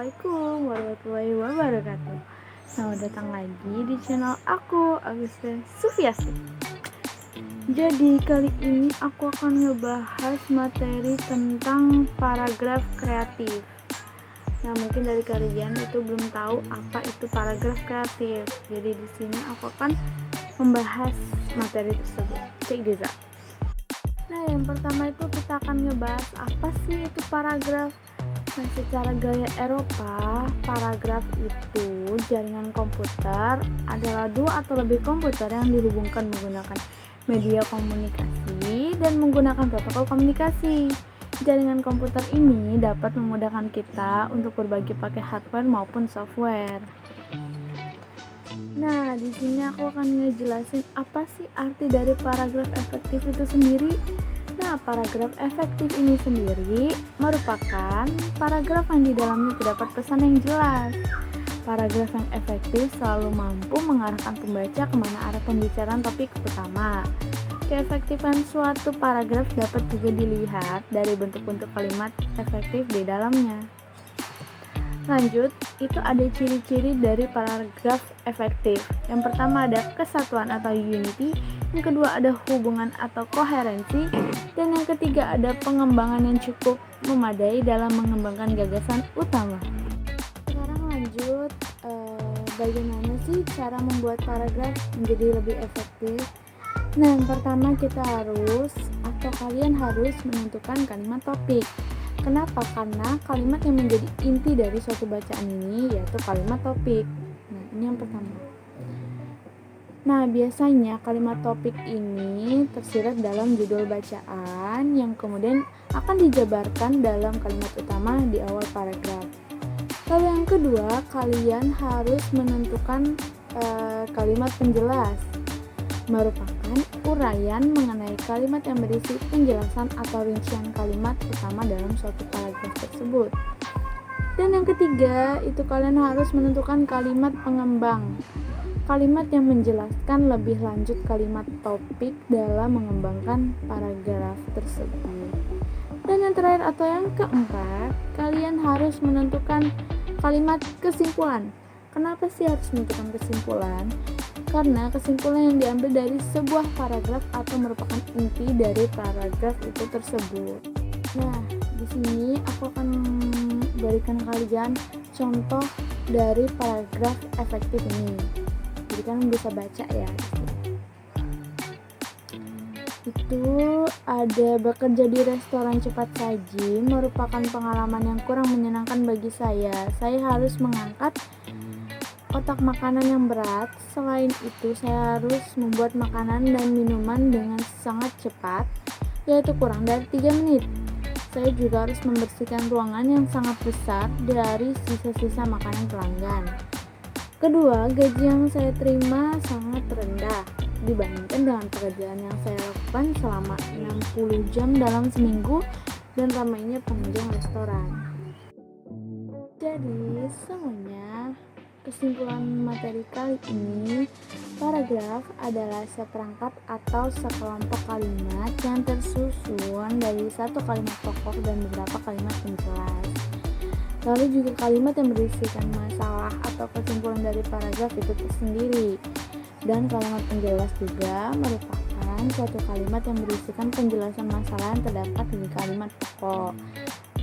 Assalamualaikum warahmatullahi wabarakatuh. Selamat datang lagi di channel aku, Agustin Sufiasti. Jadi kali ini aku akan ngebahas materi tentang paragraf kreatif. Nah, mungkin dari kalian itu belum tahu apa itu paragraf kreatif. Jadi di sini aku akan membahas materi tersebut. Cek bisa. Nah, yang pertama itu kita akan ngebahas apa sih itu paragraf. Nah, secara gaya Eropa, paragraf itu jaringan komputer adalah dua atau lebih komputer yang dihubungkan menggunakan media komunikasi dan menggunakan protokol komunikasi. Jaringan komputer ini dapat memudahkan kita untuk berbagi pakai hardware maupun software. Nah, di sini aku akan ngejelasin apa sih arti dari paragraf efektif itu sendiri. Nah, paragraf efektif ini sendiri merupakan paragraf yang di dalamnya terdapat pesan yang jelas. Paragraf yang efektif selalu mampu mengarahkan pembaca kemana arah pembicaraan topik utama. Keefektifan suatu paragraf dapat juga dilihat dari bentuk-bentuk kalimat efektif di dalamnya. Lanjut, itu ada ciri-ciri dari paragraf efektif. Yang pertama ada kesatuan atau unity, yang kedua ada hubungan atau koherensi, dan yang ketiga ada pengembangan yang cukup memadai dalam mengembangkan gagasan utama. Sekarang lanjut, bagaimana sih cara membuat paragraf menjadi lebih efektif? Nah, yang pertama kalian harus menentukan kalimat topik. Kenapa? Karena kalimat yang menjadi inti dari suatu bacaan ini yaitu kalimat topik. Nah, ini yang pertama. Nah, biasanya kalimat topik ini tersirat dalam judul bacaan yang kemudian akan dijabarkan dalam kalimat utama di awal paragraf. Lalu yang kedua, kalian harus menentukan kalimat penjelas, merupakan uraian mengenai kalimat yang berisi penjelasan atau rincian kalimat utama dalam suatu paragraf tersebut. Dan yang ketiga, itu kalian harus menentukan kalimat pengembang, kalimat yang menjelaskan lebih lanjut kalimat topik dalam mengembangkan paragraf tersebut. Dan yang terakhir atau yang keempat, kalian harus menentukan kalimat kesimpulan. Kenapa sih harus menentukan kesimpulan? Karena kesimpulan yang diambil dari sebuah paragraf atau merupakan inti dari paragraf itu tersebut. Nah, di sini aku akan berikan kalian contoh dari paragraf efektif ini. Jadi kalian bisa baca ya. Itu ada bekerja di restoran cepat saji merupakan pengalaman yang kurang menyenangkan bagi saya. Saya harus mengangkat kotak makanan yang berat. Selain itu, saya harus membuat makanan dan minuman dengan sangat cepat, yaitu kurang dari 3 menit. Saya juga harus membersihkan ruangan yang sangat besar dari sisa-sisa makanan pelanggan. Kedua, gaji yang saya terima sangat rendah dibandingkan dengan pekerjaan yang saya lakukan selama 60 jam dalam seminggu dan ramainya pengunjung restoran. Jadi, semuanya kesimpulan materi kali ini, paragraf adalah seperangkat atau sekelompok kalimat yang tersusun dari satu kalimat pokok dan beberapa kalimat penjelas. Lalu juga kalimat yang berisikan masalah atau kesimpulan dari paragraf itu tersendiri. Dan kalimat penjelas juga merupakan suatu kalimat yang berisikan penjelasan masalah yang terdapat di kalimat pokok.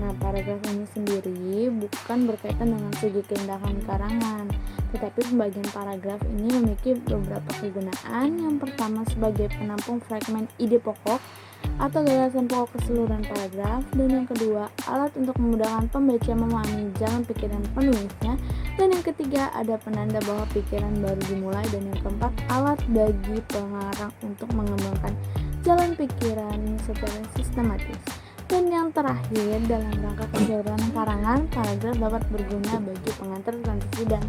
Nah, paragraf ini sendiri bukan berkaitan dengan segi keindahan karangan, tetapi pembagian paragraf ini memiliki beberapa kegunaan. Yang pertama sebagai penampung fragmen ide pokok atau gagasan pokok keseluruhan paragraf, dan yang kedua alat untuk memudahkan pembaca memahami jalan pikiran penulisnya, dan yang ketiga ada penanda bahwa pikiran baru dimulai, dan yang keempat alat bagi pengarang untuk mengembangkan jalan pikiran secara sistematis. Dan yang terakhir, dalam rangka keseluruhan karangan, paragraf dapat berguna bagi pengantar transisi dan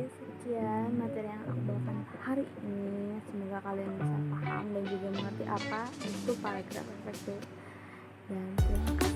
sekian materi yang aku bawakan hari ini. Semoga kalian bisa paham dan juga mengerti apa itu paragraf efektif. Dan terima kasih.